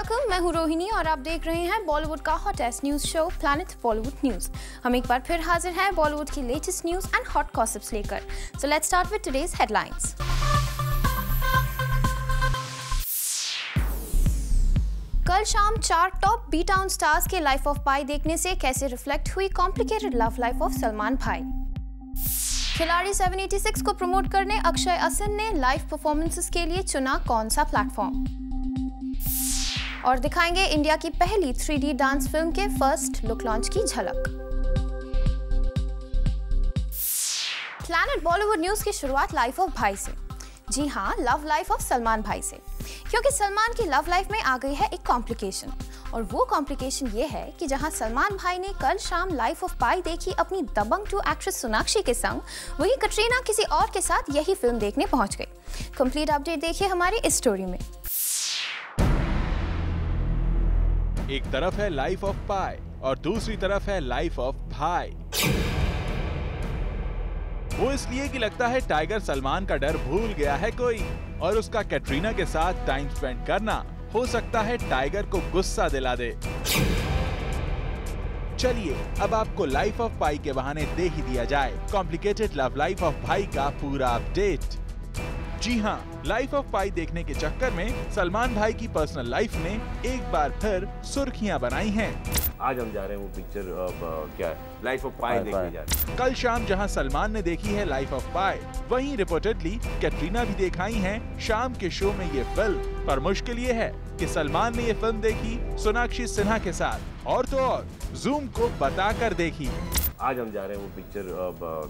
Welcome, मैं हूँ रोहिणी और आप देख रहे हैं बॉलीवुड का hottest news show planet Bollywood news. हम एक बार फिर हाजिर हैं बॉलीवुड की latest news and hot gossips लेकर। So let's start with today's headlines. कल शाम 4 टॉप बी टाउन स्टार्स के लाइफ ऑफ पाई देखने से कैसे रिफ्लेक्ट हुई complicated love life of Salman भाई। खिलाड़ी 786 को प्रमोट करने अक्षय असिन ने लाइव परफॉर्मेंसेस के लिए चुना कौन सा प्लेटफॉर्म। और दिखाएंगे इंडिया की पहली 3D डांस फिल्म के फर्स्ट लुक लॉन्च की झलक। प्लैनेट बॉलीवुड न्यूज की शुरुआत लाइफ ऑफ भाई से। जी हाँ, लव लाइफ ऑफ सलमान भाई से, क्योंकि सलमान की लव लाइफ में आ गई है एक कॉम्प्लिकेशन। और वो कॉम्प्लिकेशन ये है कि जहां सलमान भाई ने कल शाम लाइफ ऑफ पाई देखी अपनी दबंग 2 एक्ट्रेस सोनाक्षी के संग, वही कटरीना किसी और के साथ यही फिल्म देखने पहुंच गई। कंप्लीट अपडेट देखिए हमारी इस स्टोरी में। एक तरफ है लाइफ ऑफ पाई और दूसरी तरफ है लाइफ ऑफ भाई। वो इसलिए कि लगता है टाइगर सलमान का डर भूल गया है कोई, और उसका कैटरीना के साथ टाइम स्पेंड करना हो सकता है टाइगर को गुस्सा दिला दे। चलिए अब आपको लाइफ ऑफ पाई के बहाने दे ही दिया जाए कॉम्प्लिकेटेड लव लाइफ ऑफ भाई का पूरा अपडेट। जी हाँ, लाइफ ऑफ पाई देखने के चक्कर में सलमान भाई की पर्सनल लाइफ ने एक बार फिर सुर्खियां बनाई हैं। आज हम जा रहे हैं वो पिक्चर क्या है, लाइफ ऑफ पाई देखने जा रहे हैं। कल शाम जहां सलमान ने देखी है लाइफ ऑफ पाई, वहीं रिपोर्टेडली कैटरीना भी दिखाई हैं शाम के शो में ये फिल्म। पर मुश्किल ये है कि सलमान ने ये फिल्म देखी सोनाक्षी सिन्हा के साथ, और तो और जूम को बताकर देखी। आज हम जा रहे हैं वो पिक्चर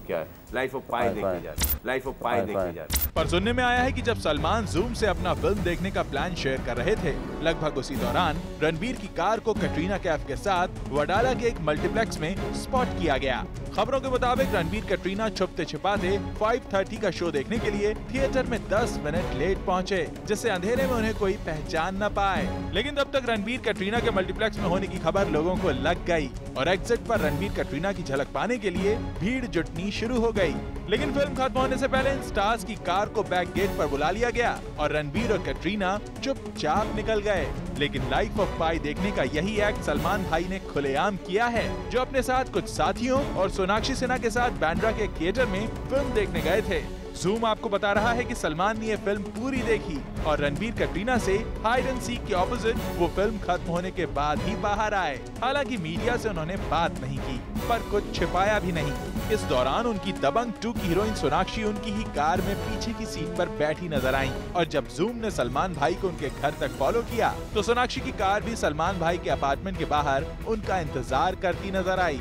क्या है, लाइफ ऑफ पाई देखने जा रहे हैं। लाइफ ऑफ पाई देखने जा रहे हैं। पर सुनने में आया है कि जब सलमान जूम से अपना फिल्म देखने का प्लान शेयर कर रहे थे, लगभग उसी दौरान रणबीर की कार को कटरीना कैफ के साथ वडाला के एक मल्टीप्लेक्स में स्पॉट किया गया। खबरों के मुताबिक रणबीर कटरीना छुपते छिपाते 5:30 का शो देखने के लिए थिएटर में 10 मिनट लेट पहुंचे, जिससे अंधेरे में उन्हें कोई पहचान न पाए। लेकिन तब तक रणबीर कटरीना के मल्टीप्लेक्स में होने की खबर लोगों को लग गई और एग्जिट पर रणबीर कटरीना की झलक पाने के लिए भीड़ जुटनी शुरू हो गई। लेकिन फिल्म खत्म होने से पहले इन स्टार्स की कार को बैक गेट पर बुला लिया गया और रणबीर और कटरीना चुपचाप निकल गए। लेकिन लाइफ ऑफ पाई देखने का यही एक्ट सलमान भाई ने खुलेआम किया है, जो अपने साथ कुछ साथियों और सोनाक्षी सिन्हा के साथ बांद्रा के थिएटर में फिल्म देखने गए थे। जूम आपको बता रहा है कि सलमान ने ये फिल्म पूरी देखी और रणबीर कटरीना से हाइड एंड सीक के ऑपोजिट वो फिल्म खत्म होने के बाद ही बाहर आए। हालांकि मीडिया से उन्होंने बात नहीं की, पर कुछ छिपाया भी नहीं। इस दौरान उनकी दबंग 2 की हीरोइन सोनाक्षी उनकी ही कार में पीछे की सीट पर बैठी नजर आई, और जब जूम ने सलमान भाई को उनके घर तक फॉलो किया तो सोनाक्षी की कार भी सलमान भाई के अपार्टमेंट के बाहर उनका इंतजार करती नजर आई।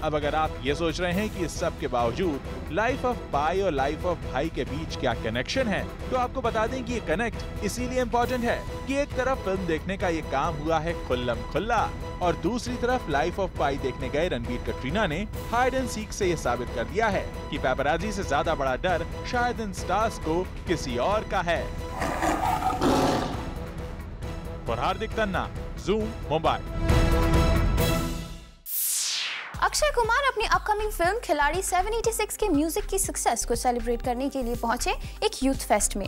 अब अगर आप ये सोच रहे हैं कि इस सब के बावजूद लाइफ ऑफ पाई और लाइफ ऑफ भाई के बीच क्या कनेक्शन है, तो आपको बता दें कि ये कनेक्ट इसीलिए इम्पोर्टेंट है कि एक तरफ फिल्म देखने का ये काम हुआ है खुल्लम खुल्ला, और दूसरी तरफ लाइफ ऑफ पाई देखने गए रणबीर कटरीना ने हाइड एंड सीक से ये साबित कर दिया है कि पैपराजी से ज्यादा बड़ा डर शायद इन स्टार्स को किसी और का है। और हार्दिक तन्ना, जूम, मुंबई। अक्षय कुमार अपनी अपकमिंग फिल्म खिलाड़ी 786 के म्यूजिक की सक्सेस को सेलिब्रेट करने के लिए पहुंचे एक यूथ फेस्ट में।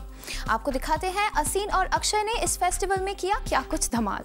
आपको दिखाते हैं असीन और अक्षय ने इस फेस्टिवल में किया क्या कुछ धमाल।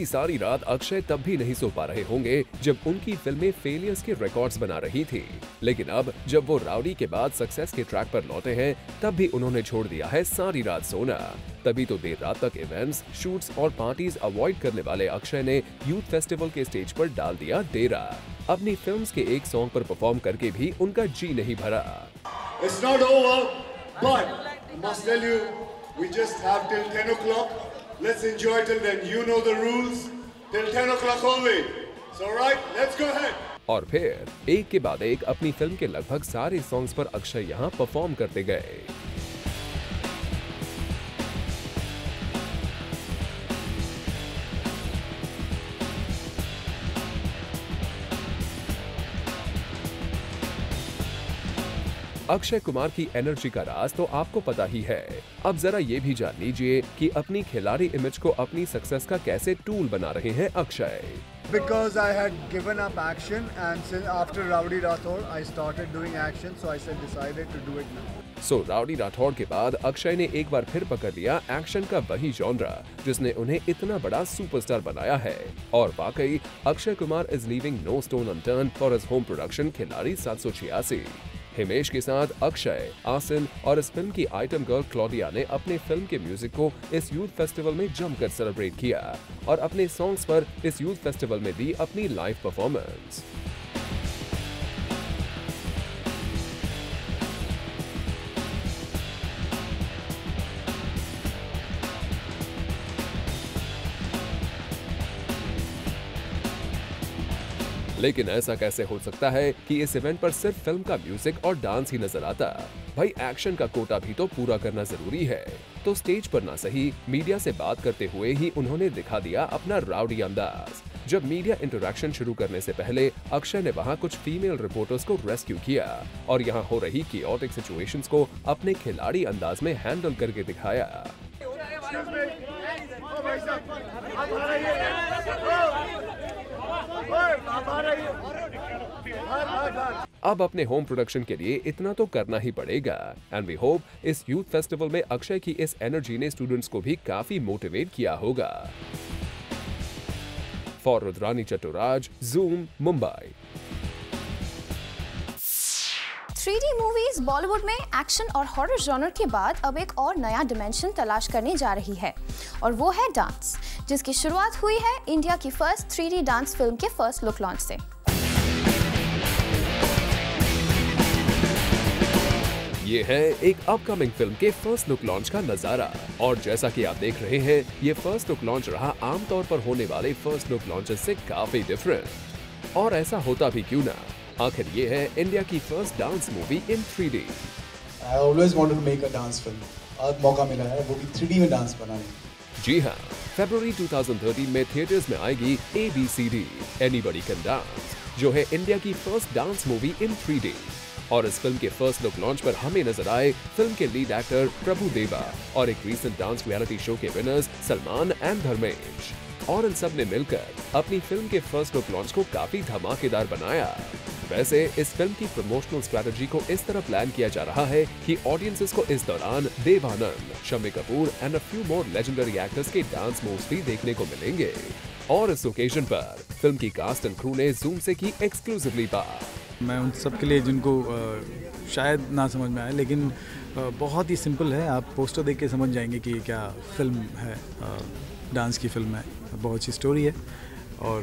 सारी रात अक्षय तब भी नहीं सो पा रहे होंगे जब उनकी फिल्में फेलियर्स के रिकॉर्ड्स बना रही थी। लेकिन अब जब वो राउडी के बाद सक्सेस के ट्रैक पर लौटे हैं, तब भी उन्होंने छोड़ दिया है सारी रात सोना। तभी तो देर रात तक इवेंट्स, शूट्स और पार्टीज अवॉइड करने वाले अक्षय ने यूथ फेस्टिवल के स्टेज पर डाल दिया डेरा। अपनी फिल्म्स के एक सॉन्ग पर परफॉर्म करके भी उनका जी नहीं भरा। It's not over, but I must tell you, we just have till 10 o'clock. Let's enjoy till then. You know the rules. Till 10 o'clock only. So right, let's go ahead. और फिर एक के बाद एक अपनी फिल्म के लगभग सारे सॉन्ग्स पर अक्षय यहाँ परफॉर्म करते गए। अक्षय कुमार की एनर्जी का राज तो आपको पता ही है। अब जरा ये भी जान लीजिए कि अपनी खिलाड़ी इमेज को अपनी सक्सेस का कैसे टूल बना रहे हैं Akshay. Because I had given up action and since after Rowdy Rathore I started doing action, so I decided to do it now. So rowdy Rathore के बाद अक्षय ने एक बार फिर पकड़ लिया एक्शन का वही जॉनरा जिसने उन्हें इतना बड़ा सुपरस्टार बनाया है। और वाकई Akshay Kumar is leaving no stone unturned for his home production Khiladi 786। Himesh के साथ अक्षय, आसिन और इस फिल्म की आइटम गर्ल क्लॉडिया ने अपने फिल्म के म्यूजिक को इस यूथ फेस्टिवल में जमकर सेलिब्रेट किया और अपने सॉन्ग्स पर इस यूथ फेस्टिवल में दी अपनी लाइव परफॉर्मेंस। लेकिन ऐसा कैसे हो सकता है कि इस इवेंट पर सिर्फ फिल्म का म्यूजिक और डांस ही नजर आता? भाई एक्शन का कोटा भी तो पूरा करना जरूरी है। तो स्टेज पर ना सही, मीडिया से बात करते हुए ही उन्होंने दिखा दिया अपना राउडी अंदाज। जब मीडिया इंटरेक्शन शुरू करने से पहले अक्षय ने वहां कुछ फीमेल रिपोर्टर्स को रेस्क्यू किया और यहां हो रही कियोटिक सिचुएशंस को अपने खिलाड़ी अंदाज में हैंडल करके दिखाया। अब अपने होम प्रोडक्शन के लिए इतना तो करना ही पड़ेगा एंड वी होप इस यूथ फेस्टिवल में अक्षय की इस एनर्जी ने स्टूडेंट्स को भी काफी मोटिवेट किया होगा। For Rudrani Chattoraj, zoom, Mumbai. 3D movies Bollywood में एक्शन और हॉरर जॉनर के बाद अब एक और नया डिमेंशन तलाश करने जा रही है और वो है डांस, जिसकी शुरुआत हुई है इंडिया की फर्स्ट 3D डांस फिल्म के फर्स्ट लुक लॉन्च से। ये है एक अपकमिंग फिल्म के फर्स्ट लुक लॉन्च का नजारा और जैसा कि आप देख रहे हैं ये फर्स्ट लुक लॉन्च रहा आमतौर पर होने वाले फर्स्ट लुक लॉन्चेस से काफी डिफरेंट। और ऐसा होता भी क्यों ना, आखिर ये है इंडिया की first dance movie in 3D। I always wanted to make a dance film. आज मौका मिला है वो भी 3D में डांस बनाने। जी हाँ, फरवरी 2013 में थिएटर्स में आएगी ABCD Anybody Can Dance, जो है इंडिया की फर्स्ट डांस मूवी इन 3D। और इस फिल्म के फर्स्ट लुक लॉन्च पर हमें नजर आए फिल्म के लीड एक्टर प्रभु देवा और एक रीसेंट डांस रियलिटी शो के विनर्स सलमान एंड धर्मेश। और इन सब ने मिलकर अपनी फिल्म के फर्स्ट लुक लॉन्च को काफी धमाकेदार बनाया। वैसे इस फिल्म की प्रमोशनल स्ट्रेटजी को इस तरह प्लान किया जा रहा है कि ऑडियंसेस को इस दौरान Dev Anand, Shammi Kapoor and a few more legendary actors के डांस मूव्स भी देखने को मिलेंगे। और इस ओकेजन पर फिल्म की कास्ट एंड क्रू ने जूम से की एक्सक्लूसिवली बात। मैं उन सब के लिए जिनको शायद ना समझ में आए, लेकिन बहुत ही सिंपल है, आप पोस्टर देख के समझ जाएंगे कि क्या फिल्म है। डांस की फिल्म है, बहुत अच्छी स्टोरी है और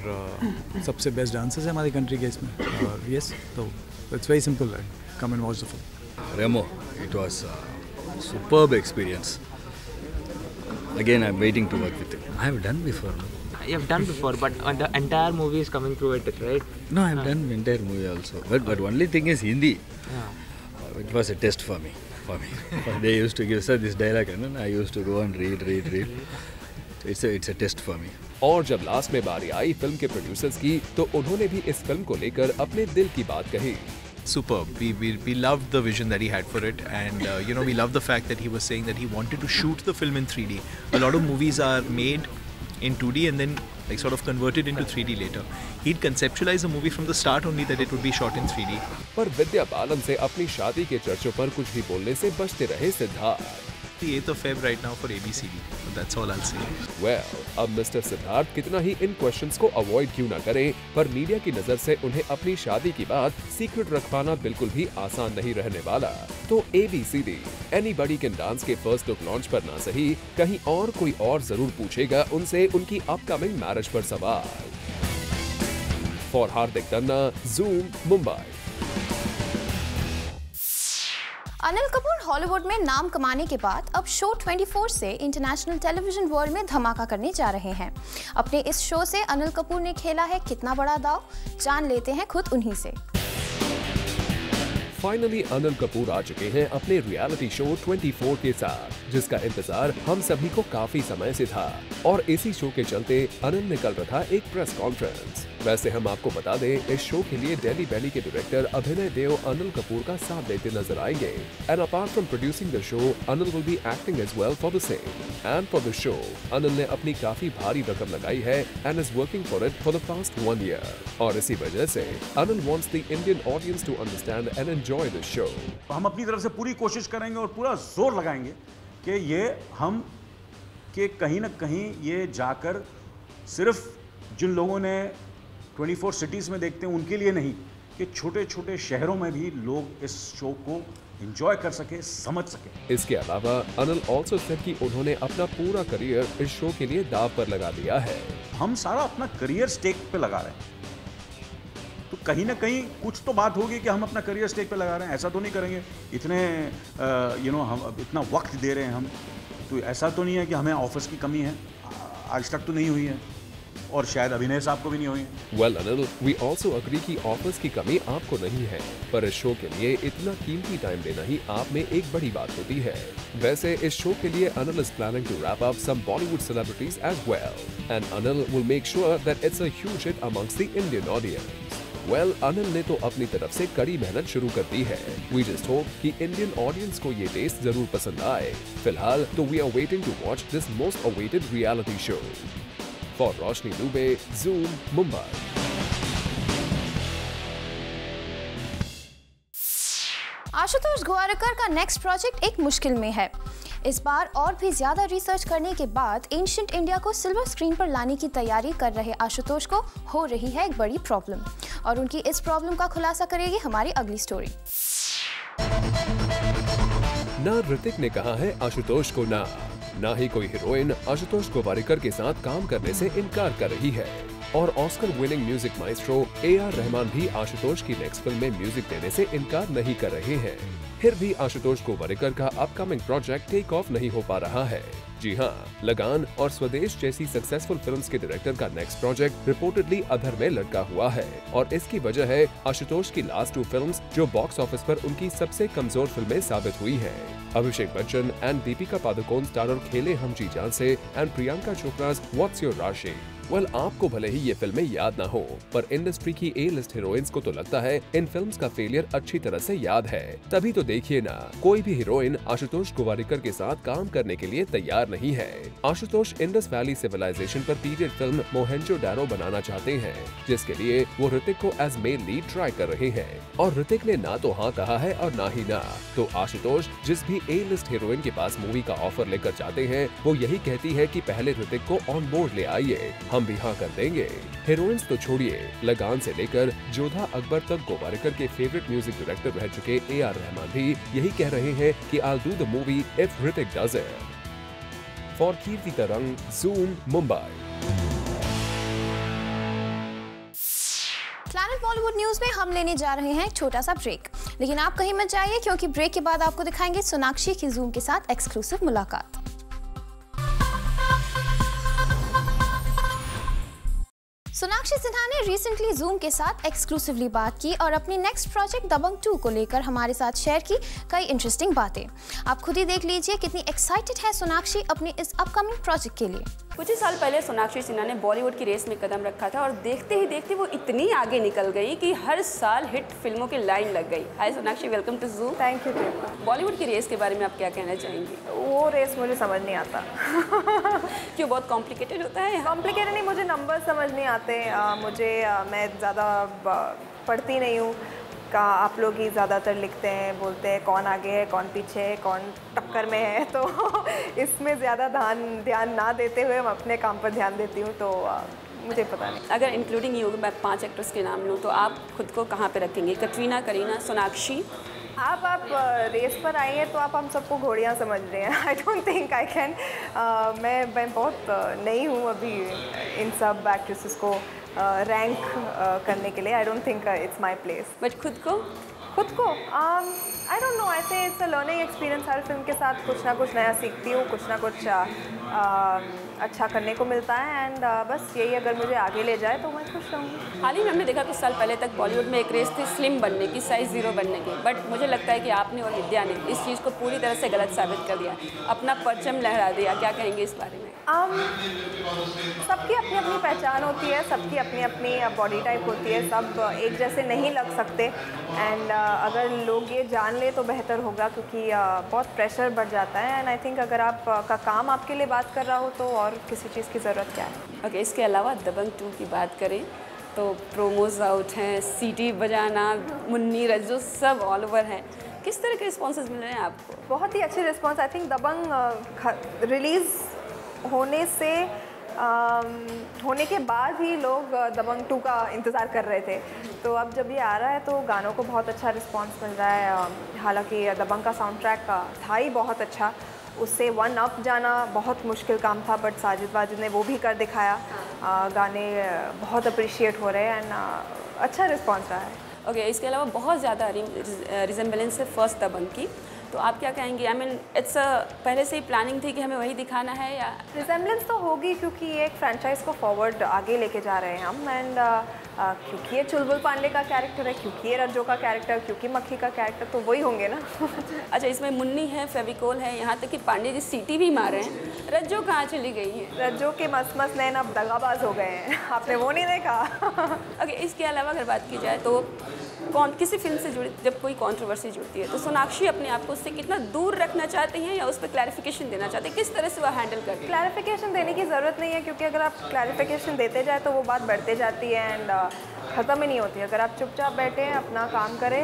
सबसे बेस्ट डांसर्स है हमारी कंट्री के इसमें। और यस, तो it's very simple, come and watch the film. Remo, it was a superb experience. Again, I'm waiting to work with you. I have done before. You have done before, but the entire movie is coming through it, right? No, I've done entire movie also. But only thing is Hindi. It was a test for me. They used to give sir this dialogue, and I used to go and read. It's a test for me. और जब last में बारी आई film के producers की, तो उन्होंने भी इस फिल्म को लेकर अपने दिल की बात कही। Superb. We loved the vision that he had for it, and we love the fact that he was saying that he wanted to shoot the film in 3D. A lot of movies are made in 2D and then like sort of converted into 3D later. He'd conceptualize a movie from the start only that it would be shot in 3D. पर विद्या बालन से अपनी शादी के चर्चों पर कुछ भी बोलने से बचते रहे Siddharth. The 8th of Feb right now for ABCD. So that's all I'll say. Well, अब मिस्टर सिद्धार्थ कितना ही इन क्वेश्चंस को अवॉइड क्यों ना करें, पर मीडिया की नजर से उन्हें अपनी शादी की बात सीक्रेट रख पाना बिल्कुल भी आसान नहीं रहने वाला। तो ABCD Anybody Can Dance के फर्स्ट लुक लॉन्च पर ना सही, कहीं और कोई और जरूर पूछेगा उनसे उनकी अपकमिंग मैरिज पर सवाल। For Hardik Tanna, zoom, Mumbai. Anil Kapoor Hollywood में नाम कमाने के बाद अब शो 24 से इंटरनेशनल टेलीविजन वर्ल्ड में धमाका करने जा रहे हैं। अपने इस शो से अनिल कपूर ने खेला है कितना बड़ा दांव, जान लेते हैं खुद उन्हीं से। फाइनली अनिल कपूर आ चुके हैं अपने रियलिटी शो 24 के साथ। जिसका इंतजार हम सभी को काफी समय से था। और इसी शो के चलते अनिल ने कल रखा एक प्रेस कॉन्फ्रेंस। वैसे हम आपको बता दें, इस शो के लिए दिल्ली बैली के डायरेक्टर अभिनय देव अनिल कपूर का साथ देते नजर आएंगे। And apart from producing the show, Anil will be acting as well for the same. And for the show, Anil ने अपनी काफी भारी रकम लगाई है and is working for it for the past 1 year. और इसी वजह से Anil wants the Indian audience to understand and enjoy the show. हम अपनी तरफ से पूरी कोशिश करेंगे और पूरा जोर लगाएंगे कि ये कहीं ना कहीं ये जाकर सिर्फ जिन लोगों ने 24 सिटीज़ में देखते हैं उनके लिए नहीं, कि छोटे छोटे शहरों में भी लोग इस शो को एंजॉय कर सके, समझ सके। इसके अलावा अनिल ऑल्सो सेड कि उन्होंने अपना पूरा करियर इस शो के लिए दाव पर लगा दिया है। हम सारा अपना करियर स्टेक पे लगा रहे हैं, तो कहीं ना कहीं कुछ तो बात होगी कि हम अपना करियर स्टेक पे लगा रहे हैं। ऐसा तो नहीं करेंगे इतने हम इतना वक्त दे रहे हैं हम, तो ऐसा तो नहीं है कि हमें ऑफर्स की कमी है, आज तक तो नहीं हुई है और शायद अभिनय साहब को भी नहीं हुई है। Well Anil, we also agree कि ऑफर्स की कमी आपको नहीं है, पर इस शो के लिए इतना कीमती टाइम देना ही आप में एक बड़ी बात होती है। वैसे इस शो के लिए Anil is planning to wrap up some Bollywood celebrities as well, and Anil will make sure that it's a huge hit amongst the Indian audience. Well, Anil ने तो अपनी तरफ से कड़ी मेहनत शुरू कर दी है। वी जस्ट होप कि इंडियन ऑडियंस को ये टेस्ट जरूर पसंद आए। फिलहाल तो we are waiting to watch this most awaited reality show. For Roshni Dubey, Zoom, Mumbai. Ashutosh Gowariker का नेक्स्ट प्रोजेक्ट एक मुश्किल में है। इस बार और भी ज्यादा रिसर्च करने के बाद एंशिएंट इंडिया को सिल्वर स्क्रीन पर लाने की तैयारी कर रहे आशुतोष को हो रही है एक बड़ी प्रॉब्लम, और उनकी इस प्रॉब्लम का खुलासा करेगी हमारी अगली स्टोरी। ना ऋतिक ने कहा है आशुतोष को ना ही कोई हीरोइन आशुतोष गोवारिकर के साथ काम करने से इनकार कर रही है। और Oscar winning music maestro AR Rahman भी आशुतोष की नेक्स्ट फिल्म में म्यूजिक देने से इनकार नहीं कर रहे हैं। फिर भी आशुतोष गोवारिकर का अपकमिंग प्रोजेक्ट टेक ऑफ नहीं हो पा रहा है। जी हाँ, लगान और स्वदेश जैसी सक्सेसफुल फिल्म्स के डायरेक्टर का नेक्स्ट प्रोजेक्ट रिपोर्टेडली अधर में लटका हुआ है, और इसकी वजह है आशुतोष की लास्ट 2 फिल्म्स जो बॉक्स ऑफिस पर उनकी सबसे कमजोर फिल्में साबित हुई हैं। अभिषेक बच्चन एंड दीपिका पादुकोण स्टारर खेले हम जी जान से एंड प्रियंका चोपड़ा's व्हाट्स योर राशि। वेल, आपको भले ही ये फिल्में याद ना हो, पर इंडस्ट्री की A-लिस्ट हीरोइंस को तो लगता है इन फिल्म्स का फेलियर अच्छी तरह से याद है। तभी तो देखिए ना, कोई भी हीरोइन आशुतोष गोवारिकर के साथ काम करने के लिए तैयार नहीं है। आशुतोष इंडस वैली सिविलाइजेशन पर पीरियड फिल्म मोहेंजो-दारो बनाना चाहते हैं, जिसके लिए वो ऋतिक को एज मेन लीड ट्राई कर रहे हैं। और ऋतिक ने ना तो हाँ कहा है और ना ही ना, तो आशुतोष जिस भी A-लिस्ट हीरोइन के पास मूवी का ऑफर लेकर जाते हैं, वो यही कहती है कि पहले ऋतिक को ऑन बोर्ड ले आइए, हम भी हाँ कर देंगे। हीरोइंस तो छोड़िए, लगान से लेकर जोधा अकबर तक गोवारिकर के फेवरेट म्यूजिक डायरेक्टर रह चुके AR रहमान भी यही कह रहे हैं कि I'll do the movie if Hrithik does it. For कीर्ति तरंग, Zoom, Mumbai. Planet Bollywood news में हम लेने जा रहे हैं एक छोटा सा ब्रेक, लेकिन आप कहीं मत जाइए, क्योंकि ब्रेक के बाद आपको दिखाएंगे सोनाक्षी की Zoom के साथ एक्सक्लूसिव मुलाकात। सोनाक्षी सिन्हा ने रिसेंटली Zoom के साथ एक्सक्लूसिवली बात की और अपनी नेक्स्ट प्रोजेक्ट दबंग 2 को लेकर हमारे साथ शेयर की कई इंटरेस्टिंग बातें। आप खुद ही देख लीजिए कितनी एक्साइटेड है सोनाक्षी अपने इस अपकमिंग प्रोजेक्ट के लिए। कुछ ही साल पहले सोनाक्षी सिन्हा ने बॉलीवुड की रेस में कदम रखा था और देखते ही देखते वो इतनी आगे निकल गई कि हर साल हिट फिल्मों की लाइन लग गई। Hi Sonakshi, welcome to Zoom। Thank you. Bollywood की रेस के बारे में आप क्या कहना चाहेंगी? वो रेस मुझे समझ नहीं आता। क्यों, बहुत कॉम्प्लिकेटेड होता है? कॉम्प्लिकेटेड नहीं, मुझे नंबर समझ नहीं आते। मैं ज़्यादा पढ़ती नहीं हूँ। आप लोग ही ज़्यादातर लिखते हैं, बोलते हैं कौन आगे है, कौन पीछे है, कौन टक्कर में है, तो इसमें ज़्यादा ध्यान ना देते हुए मैं अपने काम पर ध्यान देती हूँ, तो मुझे पता नहीं। अगर इंक्लूडिंग यू मैं 5 एक्ट्रेस के नाम लूँ तो आप खुद को कहाँ पे रखेंगे? कटरीना, करीना, सोनाक्षी? आप रेस पर आई हैं तो आप हम सबको घोड़ियाँ समझ रहे हैं। I don't think I can. मैं बहुत नई हूँ अभी इन सब एक्ट्रेसेस को रैंक करने के लिए। I don't think it's my place. But खुद को खुद को आई डोंट नो, ऐसे it's a learning experience. Her film के साथ कुछ ना कुछ नया सीखती हूँ, कुछ ना कुछ अच्छा करने को मिलता है एंड बस यही अगर मुझे आगे ले जाए तो मैं खुश रहूँगी। हाल ही में हमने देखा कुछ साल पहले तक बॉलीवुड में एक रेस थी स्लिम बनने की, साइज 0 बनने की, बट मुझे लगता है कि आपने और विद्या ने इस चीज़ को पूरी तरह से गलत साबित कर दिया, अपना परचम लहरा दिया। क्या कहेंगे इस बारे में? सबकी अपनी अपनी पहचान होती है, सबकी अपनी अपनी बॉडी टाइप होती है, सब एक जैसे नहीं लग सकते एंड अगर लोग ये जान ले तो बेहतर होगा क्योंकि बहुत प्रेशर बढ़ जाता है एंड आई थिंक अगर आप का काम आपके लिए बात कर रहा हो तो और किसी चीज़ की ज़रूरत क्या है। ओके, इसके अलावा दबंग 2 की बात करें तो प्रोमोज आउट हैं, सीटी बजाना, मुन्नी रज्जो सब ऑल ओवर हैं, किस तरह के रिस्पॉन्सेज मिल रहे हैं आपको? बहुत ही अच्छे response. I think Dabangg release होने के बाद ही लोग दबंग 2 का इंतज़ार कर रहे थे, तो अब जब ये आ रहा है तो गानों को बहुत अच्छा रिस्पांस मिल रहा है। हालांकि दबंग का साउंड ट्रैक था ही बहुत अच्छा, उससे 1 अप जाना बहुत मुश्किल काम था, बट साजिद वाजिद ने वो भी कर दिखाया। गाने बहुत अप्रिशिएट हो रहे हैं एंड अच्छा रिस्पांस रहा है। ओके, इसके अलावा बहुत ज़्यादा रिजेम्बलेंस है फर्स्ट दबंग की, तो आप क्या कहेंगे? आई मीन इट्स पहले से ही प्लानिंग थी कि हमें वही दिखाना है या? रिजेम्बलेंस तो होगी क्योंकि ये एक फ्रेंचाइज को फॉरवर्ड आगे लेके जा रहे हैं हम एंड क्योंकि ये चुलबुल पांडे का कैरेक्टर है, क्योंकि ये रज्जो का कैरेक्टर, क्योंकि मक्खी का कैरेक्टर, तो वही होंगे ना। अच्छा, इसमें मुन्नी है, फेविकोल है, यहाँ तक कि पांडे जी सीटी भी मारे हैं। रज्जो कहाँ चली गई है? रज्जो के मस्त मस्त नैन अब दगाबाज हो गए हैं, आपने वो नहीं देखा? ओके, इसके अलावा अगर बात की जाए तो किसी फिल्म से जुड़ी जब कोई कंट्रोवर्सी जुड़ती है तो सोनाक्षी अपने आप को उससे कितना दूर रखना चाहती हैं या उस पर क्लैरिफिकेशन देना चाहते हैं? किस तरह से वह हैंडल करती हैं? क्लैरिफिकेशन देने की ज़रूरत नहीं है क्योंकि अगर आप क्लैरिफिकेशन देते जाए तो वो बात बढ़ते जाती है एंड ख़त्म ही नहीं होती। अगर आप चुपचाप बैठे हैं, अपना काम करें,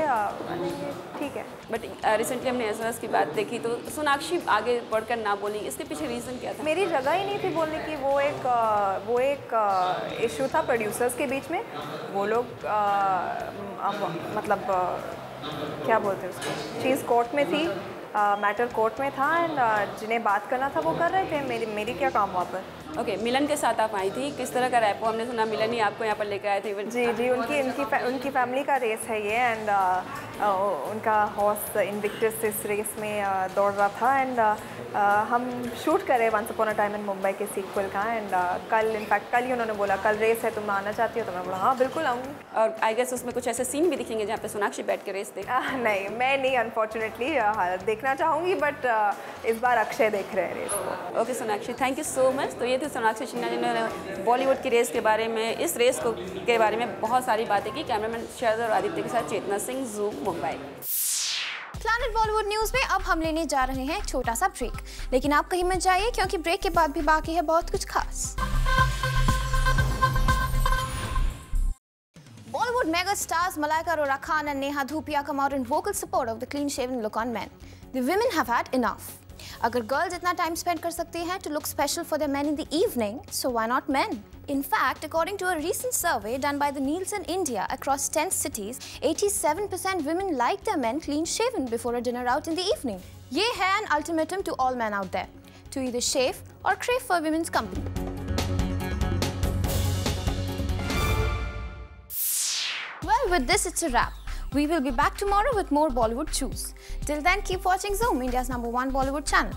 ठीक है। बट रिसेंटली हमने एसएस की बात देखी तो सोनाक्षी आगे बढ़कर ना बोली, इसके पीछे रीज़न क्या था? मेरी जगह ही नहीं थी बोलने की। वो एक इशू था प्रोड्यूसर्स के बीच में। वो लोग मतलब क्या बोलते हैं उसको, चीज़ कोर्ट में थी, मैटर कोर्ट में था एंड जिन्हें बात करना था वो कर रहे थे। मेरी क्या काम वहाँ पर? ओके, मिलन के साथ आप आई थी, किस तरह का रैपो? हमने सुना मिलन ही आपको यहाँ पर लेकर आए थे। जी, उनकी फैमिली का रेस है ये एंड उनका हॉर्स इनविक्टस इस रेस में दौड़ रहा था एंड हम शूट करे once upon a time in Mumbai के सीक्वल का एंड कल ही उन्होंने बोला कल रेस है, तुम आना चाहती हो? तो मैं बोला हाँ बिल्कुल आऊँगी। और आई गेस उसमें कुछ ऐसे सीन भी दिखेंगे जहाँ पे सोनाक्षी बैठ के रेस देख? नहीं, मैं नहीं, अनफॉर्चुनेटली देखना चाहूँगी, बट इस बार अक्षय देख रहे हैं रेस को। Okay Sonakshi, thank you so much. तो ये थी सोनाक्षी सिन्हा जिन्होंने बॉलीवुड की रेस के बारे में, इस रेस के बारे में बहुत सारी बातें की। कैमरामैन शरद और आदित्य के साथ Chetna Singh, zoom Mumbai. Planet Bollywood news में अब हम लेने जा रहे हैं एक छोटा सा ब्रेक, लेकिन आप कहीं मत जाइए क्योंकि ब्रेक के बाद भी बाकी है बहुत कुछ खास। Bollywood mega stars Malaika Arora Khan and Neha Dhupia come out in vocal support of the clean-shaven look on men. The women have had enough. अगर girls इतना time spend कर सकते हैं to look special for their men in the evening, so why not men? In fact, according to a recent survey done by the Nielsen India across 10 cities, 87% women like their men clean-shaven before a dinner out in the evening. ये है an ultimatum to all men out there, to either shave or crave for women's company. Well, with this, it's a wrap. We will be back tomorrow with more Bollywood Choose. Till then, keep watching Zoom, India's #1 Bollywood channel.